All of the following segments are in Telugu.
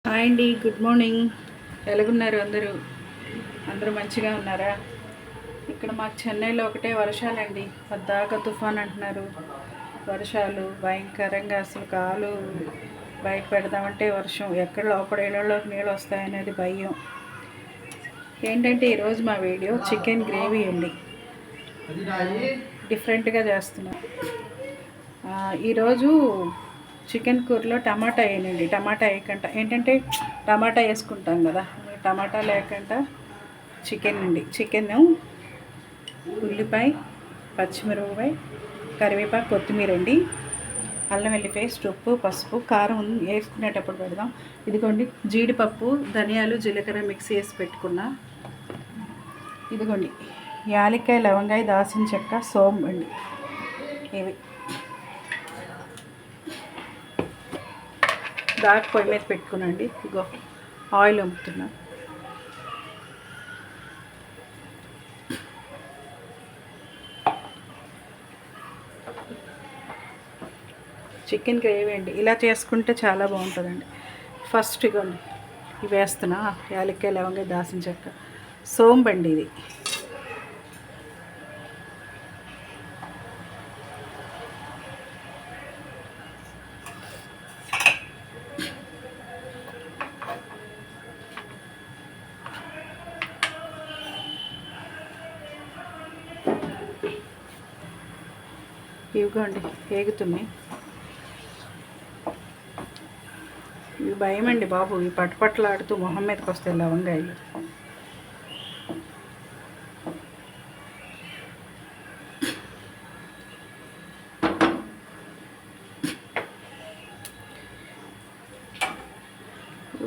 హాయ్ అండి, గుడ్ మార్నింగ్. ఎలాగున్నారు అందరూ? అందరూ మంచిగా ఉన్నారా? ఇక్కడ మాకు చెన్నైలో ఒకటే వర్షాలండి. పద్దాక తుఫాన్ అంటున్నారు. వర్షాలు భయంకరంగా, అసలు కాలు బయట పెడదామంటే వర్షం, ఎక్కడ లోపల ఇళ్ళలోకి నీళ్ళు వస్తాయనేది భయం. ఏంటంటే ఈరోజు మా వీడియో చికెన్ గ్రేవీ అండి. డిఫరెంట్గా చేస్తున్నాం. ఈరోజు చికెన్ కూరలో టమాటా వేయనండి. టమాటా వేయకుండా ఏంటంటే టమాటా వేసుకుంటాం కదా, టమాటా లేకుండా చికెన్ అండి. చికెన్, ఉల్లిపాయ, పచ్చిమిరపకాయ, కరివేపాకు, కొత్తిమీర అండి, అల్లం వెల్లి పేస్ట్, ఉప్పు, పసుపు, కారం వేసుకునేటప్పుడు పెడదాం. ఇదిగోండి జీడిపప్పు, ధనియాలు, జీలకర్ర మిక్సీ వేసి పెట్టుకున్నా. ఇదిగోండి యాలక్కాయ, లవంగాయ, దాల్చిన చెక్క, సోంపు అండి. ఇవి దాకా పొయ్యి మీద పెట్టుకునండి. ఇగో ఆయిల్ అమ్ముతున్నా. చికెన్ గ్రేవీ అండి. ఇలా చేసుకుంటే చాలా బాగుంటుందండి. ఫస్ట్ ఇగోండి ఇవి వేస్తున్నా. యాలక్కాయ, లవంగాయ, దాల్చిన చెక్క, సోంపు అండి. ఇది ఇవిగోండి వేగుతున్నాయి. ఇవి భయం అండి బాబు, ఇవి పట్టుపట్లాడుతూ మొహం మీదకి వస్తాయి లవంగాయలు.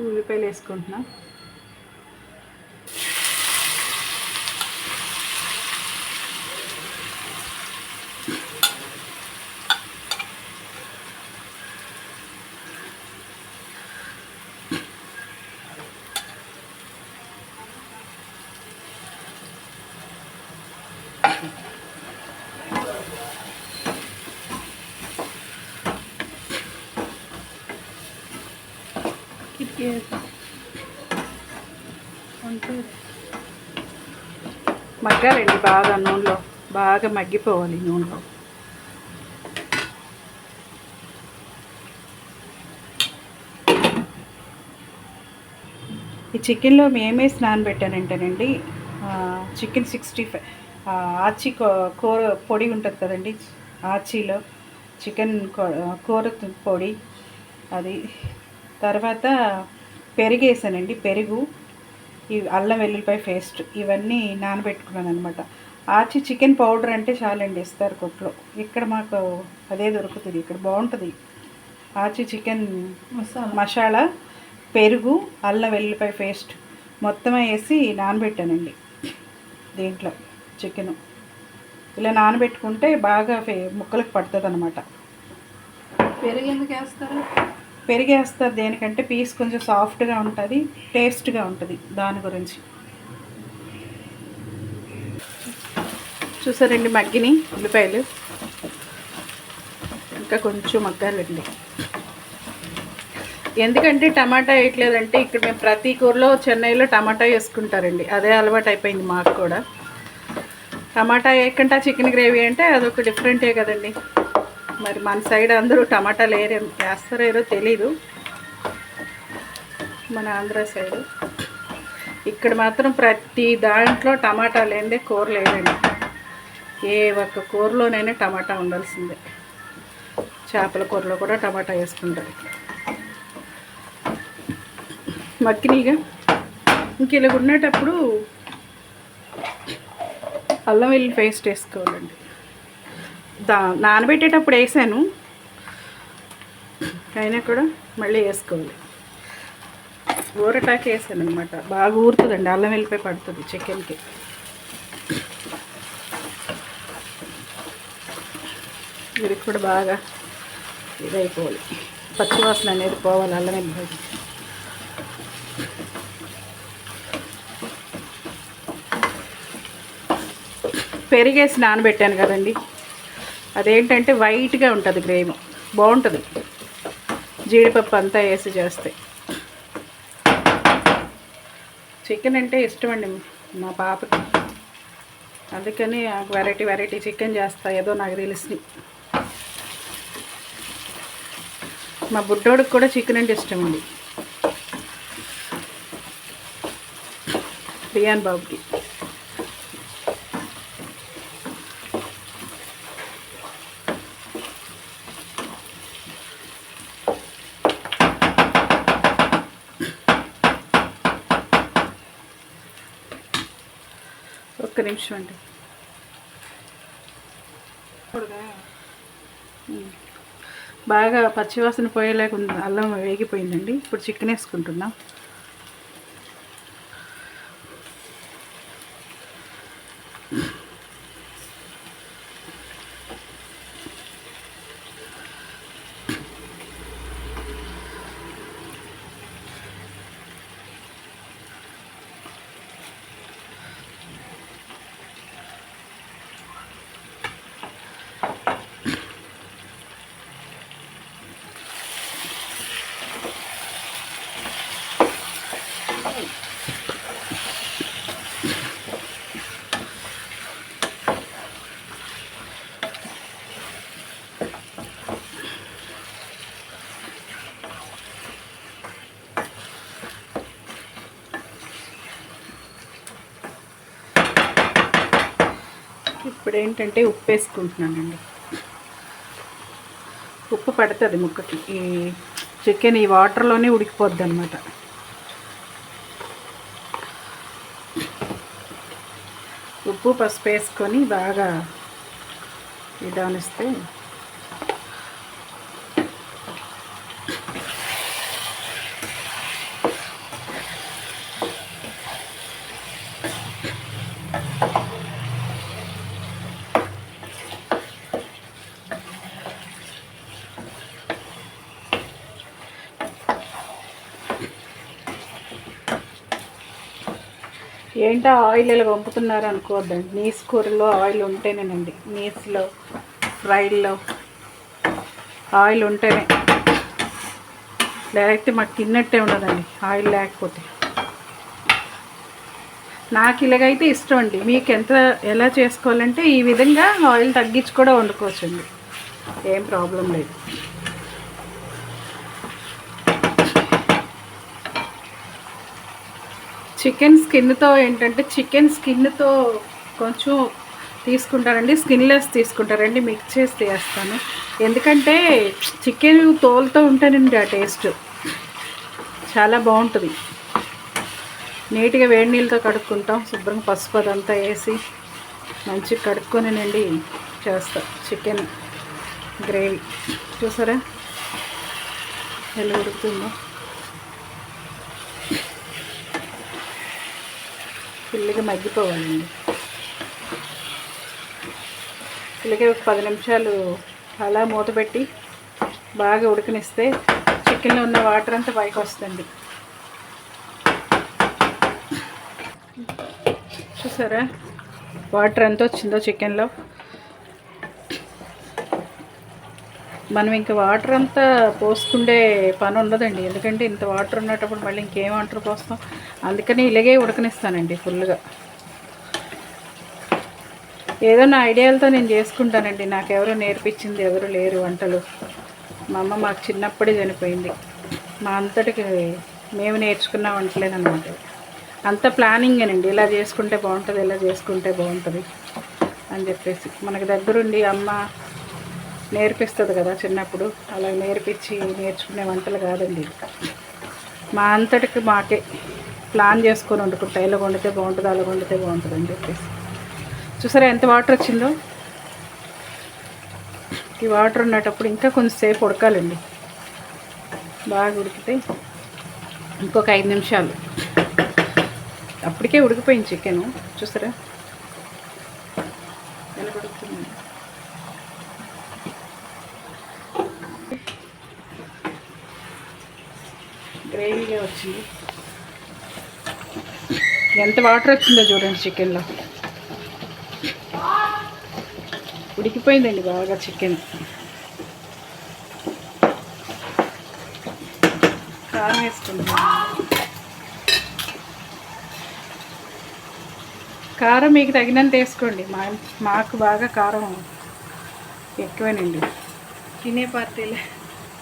ఉల్లిపాయలు వేసుకుంటున్నా. మగ్గాలండి బాగా, నూనెలో బాగా మగ్గిపోవాలి. నూనెలో ఈ చికెన్లో మేమేసి నానబెట్టానంటేనండి, చికెన్ 65 ఆచి కూర పొడి ఉంటుంది కదండి, ఆచీలో చికెన్ కూర పొడి అది. తర్వాత పెరుగు వేసానండి. పెరుగు, ఈ అల్లం వెల్లుల్లిపాయ పేస్ట్, ఇవన్నీ నానబెట్టుకున్నాను అనమాట. ఆచి చికెన్ పౌడర్ అంటే చాలండి, ఇస్తారు కొట్లో. ఇక్కడ మాకు అదే దొరుకుతుంది. ఇక్కడ బాగుంటుంది. ఆచి చికెన్ మసాలా, పెరుగు, అల్లం వెల్లుల్లిపాయ పేస్ట్ మొత్తం వేసి నానబెట్టానండి. దీంట్లో చికెను ఇలా నానబెట్టుకుంటే బాగా ముక్కలకు పడుతుంది అనమాట. పెరుగు ఎందుకు వేస్తారు? పెరిగేస్తారు దేనికంటే పీస్ కొంచెం సాఫ్ట్గా ఉంటుంది, టేస్ట్గా ఉంటుంది. దాని గురించి చూసారండి మగ్గిని ఉల్లిపాయలు. ఇంకా కొంచెం మగ్గాలండి. ఎందుకంటే టమాటా వేయట్లేదంటే, ఇక్కడ మేము ప్రతి కూరలో చెన్నైలో టమాటా వేసుకుంటారండి. అదే అలవాటు అయిపోయింది మాకు కూడా. టమాటా వేయకుండా చికెన్ గ్రేవీ అంటే అదొక డిఫరెంటే కదండి. మరి మన సైడ్ అందరూ టమాటాలు వేస్తారో తెలీదు, మన ఆంధ్ర సైడు. ఇక్కడ మాత్రం ప్రతి దాంట్లో టమాటా లేనిదే కూర లేదండి. ఏ ఒక్క కూరలోనైనా టమాటా ఉండాల్సిందే. చేపల కూరలో కూడా టమాటా వేసుకుంటారు. మగ్గినీగా ఇంక ఇలా ఉండేటప్పుడు అల్లం వెల్లుల్లి పేస్ట్ వేసుకోవాలండి. నానబెట్టేటప్పుడు వేసాను, అయినా కూడా మళ్ళీ వేసుకోవాలి. ఊరటాకి వేసాను అనమాట. బాగా ఊరుతుందండి, అల్లం వెల్లిపాయ పడుతుంది చికెన్కి. ఇది కూడా బాగా ఇదైపోవాలి, పచ్చివాసన అనేది పోవాలి అల్లం వెల్లిపాయ. పెరిగేసి నానబెట్టాను కదండి, అదేంటంటే వైట్గా ఉంటుంది గ్రేవీ, బాగుంటుంది జీడిపప్పు అంతా వేసి చేస్తే. చికెన్ అంటే ఇష్టం అండి మా పాపకి, అందుకని వెరైటీ వెరైటీ చికెన్ చేస్తా ఏదో నాకు తెలిసి. మా బుడ్డోడికి కూడా చికెన్ అంటే ఇష్టం అండి, రియాన్ బాబుకి. ఒక్క నిమిషం అండి. బాగా పచ్చివాసన పోయేలాగా ఉంది, అల్లం వేగిపోయిందండి. ఇప్పుడు చికెన్ వేసుకుంటున్నాం. ఇప్పుడు ఏంటంటే ఉప్పు వేసుకుంటున్నానండి. ఉప్పు పడుతుంది ముక్కకి, ఈ చికెన్ ఈ వాటర్లోనే ఉడికిపోద్ది అనమాట. ఉప్పు పసుపు వేసుకొని బాగా ఇదానిస్తే ఏంటో ఆయిల్ ఇలా పంపుతున్నారు అనుకోవద్దండి. నీస్ కూరలో ఆయిల్ ఉంటేనేనండి, నీస్లో ఫ్రైడ్లో ఆయిల్ ఉంటేనే, లేకపోతే మాకు తిన్నట్టే ఉండదండి ఆయిల్ లేకపోతే. నాకు ఇలాగైతే ఇష్టం అండి. మీకు ఎలా చేసుకోవాలంటే ఈ విధంగా ఆయిల్ తగ్గించి కూడా వండుకోవచ్చండి, ఏం ప్రాబ్లం లేదు. చికెన్ స్కిన్తో ఏంటంటే చికెన్ స్కిన్తో కొంచెం తీసుకుంటారండి, స్కిన్లెస్ తీసుకుంటారండి, మిక్స్ చేసి చేస్తాను. ఎందుకంటే చికెన్ తోలుతో ఉంటేనండి ఆ టేస్ట్ చాలా బాగుంటుంది. నీట్గా వేడి నీళ్ళతో కడుక్కుంటాం, శుభ్రంగా పసుపు అదంతా వేసి మంచిగా కడుక్కొనినండి చేస్తాం చికెన్ గ్రేవీ. చూసారా ఎలా ఉడుకుతుందో, ఫుల్గా మగ్గిపోవాలండి. ఫుల్గా ఒక 10 నిమిషాలు అలా మూత పెట్టి బాగా ఉడకనిస్తే చికెన్లో ఉన్న వాటర్ అంతా పైకి వస్తుంది. చూసారా వాటర్ ఎంత వచ్చిందో చికెన్లో. మనం ఇంకా వాటర్ అంతా పోసుకుండే పని ఉండదండి, ఎందుకంటే ఇంత వాటర్ ఉన్నప్పుడు మళ్ళీ ఇంకేం వాటర్ పోస్తాం. అందుకని ఇలాగే ఉడకనిస్తానండి ఫుల్గా. ఏదో నా ఐడియాలతో నేను చేసుకుంటానండి, నాకెవరో నేర్పించింది ఎవరు లేరు వంటలు. మా అమ్మ మాకు చిన్నప్పుడే చనిపోయింది. మా అంతటికి మేము నేర్చుకున్న వంటలేనమాట. అంత ప్లానింగేనండి, ఇలా చేసుకుంటే బాగుంటుంది, ఇలా చేసుకుంటే బాగుంటుంది అని చెప్పేసి. మనకి దగ్గరుండి అమ్మ నేర్పిస్తుంది కదా చిన్నప్పుడు, అలా నేర్పించి నేర్చుకునే వంటలు కాదండి. మా అంతటికి మాకే ప్లాన్ చేసుకొని వండుకుంటా, ఇలా వండితే బాగుంటుంది, అలా వండితే బాగుంటుంది అని చెప్పేసి. చూసారా ఎంత వాటర్ వచ్చిందో. ఈ వాటర్ ఉన్నటప్పుడు ఇంకా కొంచెంసేపు ఉడకాలండి, బాగా ఉడికితే ఇంకొక 5 నిమిషాలు. అప్పటికే ఉడికిపోయింది చికెను. చూసారా ఎలా ఉడుకుతుంది. గ్రేవీగా వచ్చింది. ఎంత వాటర్ వచ్చిందో చూడండి చికెన్లో. ఉడికిపోయిందండి బాగా చికెన్. కారం వేసుకుందాం. కారం మీకు తగినంత వేసుకోండి. మాకు బాగా కారం ఎక్కువేనండి. తినే పార్టీలే.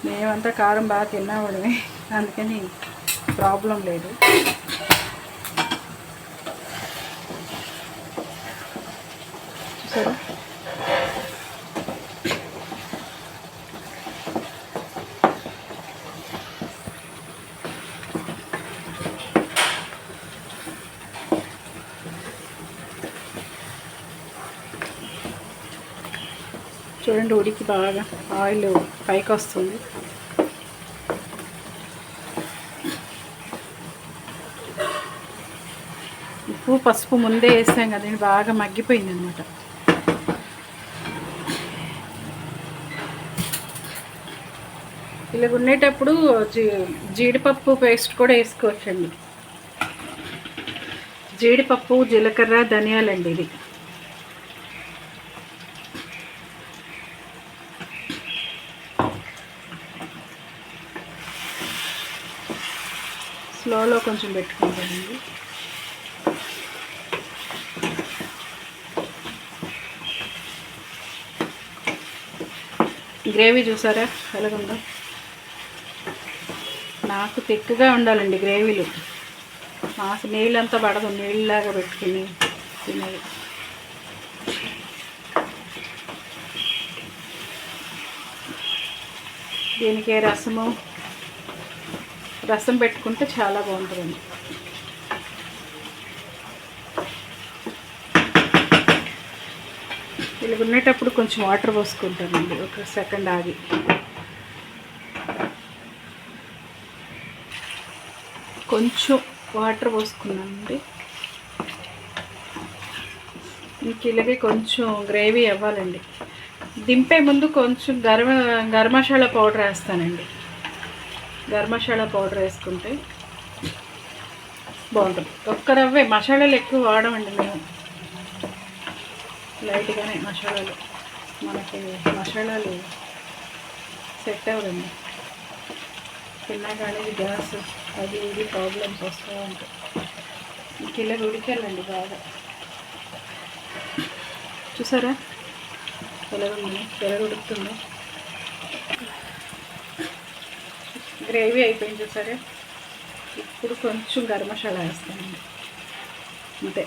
మేమంతా కారం బాగా తిన్నవాళ్ళమే, అందుకని ప్రాబ్లం లేదు. చూసారా చూడండి, ఉడికి బాగా ఆయిల్ పైకి వస్తుంది. ఉప్పు పసుపు ముందే వేసాం కదండి, బాగా మగ్గిపోయింది అనమాట. ఇలా ఉండేటప్పుడు జీడిపప్పు పేస్ట్ కూడా వేసుకోవచ్చండి. జీడిపప్పు, జీలకర్ర, ధనియాలండి ఇది. స్లోలో కొంచెం పెట్టుకుంటానండి. గ్రేవీ చూసారా ఎలాగుందో? నాకు తిక్కుగా ఉండాలండి గ్రేవీలు. మాకు నీళ్ళంతా పడదు, నీళ్ళలాగా పెట్టుకుని తినేది. దీనికి రసం పెట్టుకుంటే చాలా బాగుంటుందండి. ఇలా ఉండేటప్పుడు కొంచెం వాటర్ పోసుకుంటానండి, ఒక సెకండ్ ఆగి. కొంచెం వాటర్ పోసుకున్నానండి. ఇంక ఇలాగే కొంచెం గ్రేవీ అవ్వాలండి. దింపే ముందు కొంచెం గరం మసాలా పౌడర్ వేస్తానండి. గరం మసాలా పౌడర్ వేసుకుంటే బాగుంటుంది. ఒక్క రవ్వే, మసాలాలు ఎక్కువ వాడమండి మేము, లైట్గానే మసాలాలు. మనకి మసాలాలు సెట్ అవ్వదండి, తిన్నా కానీ గ్యాస్ అది ఇది ప్రాబ్లమ్స్ వస్తూ ఉంటాయి. ఇంక ఇలా ఉడికాలండి బాగా. చూసారా ఎలా ఉడుకుతుందో? గ్రేవీ అయిపోయింది చూసారా. ఇప్పుడు కొంచెం గరం మసాలా వేస్తానండి, అంతే.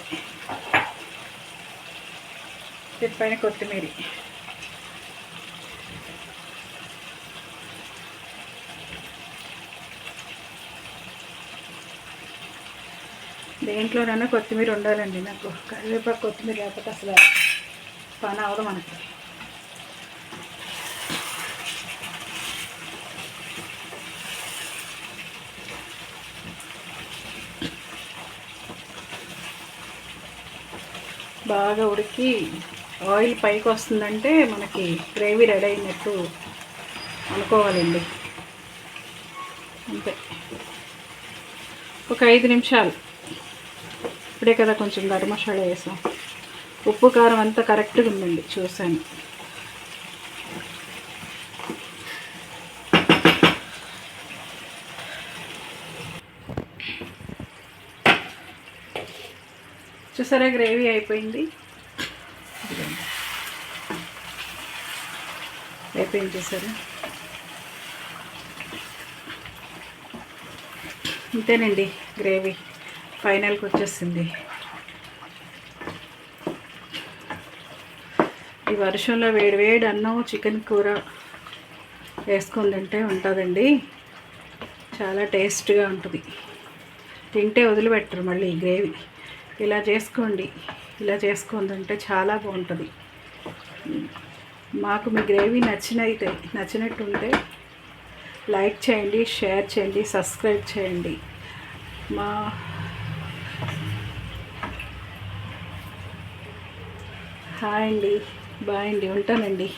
పైన కొత్తిమీర. దేంట్లోనైనా కొత్తిమీర ఉండాలండి. నాకు కరివేపాకు కొత్తిమీర లేకపోతే అసలు పని అవదు మనకి. బాగా ఉడికి ఆయిల్ పైకి వస్తుందంటే మనకి గ్రేవీ రెడీ అయినట్టు అనుకోవాలండి, అంతే. ఒక 5 నిమిషాలు. ఇప్పుడే కదా కొంచెం గరం మసాలా వేసాం. ఉప్పు కారం అంతా కరెక్ట్గా ఉందండి, చూసాను. చూసారా గ్రేవీ అయిపోయింది. చూసారా, ఇంతేనండి గ్రేవీ ఫైనల్కి వచ్చేసింది. ఈ వర్షంలో వేడి అన్నం చికెన్ కూర వేసుకొని తింటే ఉంటుందండి, చాలా టేస్ట్గా ఉంటుంది. తింటే వదిలిపెట్టరు మళ్ళీ ఈ గ్రేవీ. ఇలా చేసుకోండి, ఇలా చేసుకుందంటే చాలా బాగుంటుంది. మాకు మీ గ్రేవీ నచ్చినట్టుంటే లైక్ చేయండి, షేర్ చేయండి, సబ్స్క్రైబ్ చేయండి. హాయ్ అండి, బాయ్ అండి, ఉంటానండి.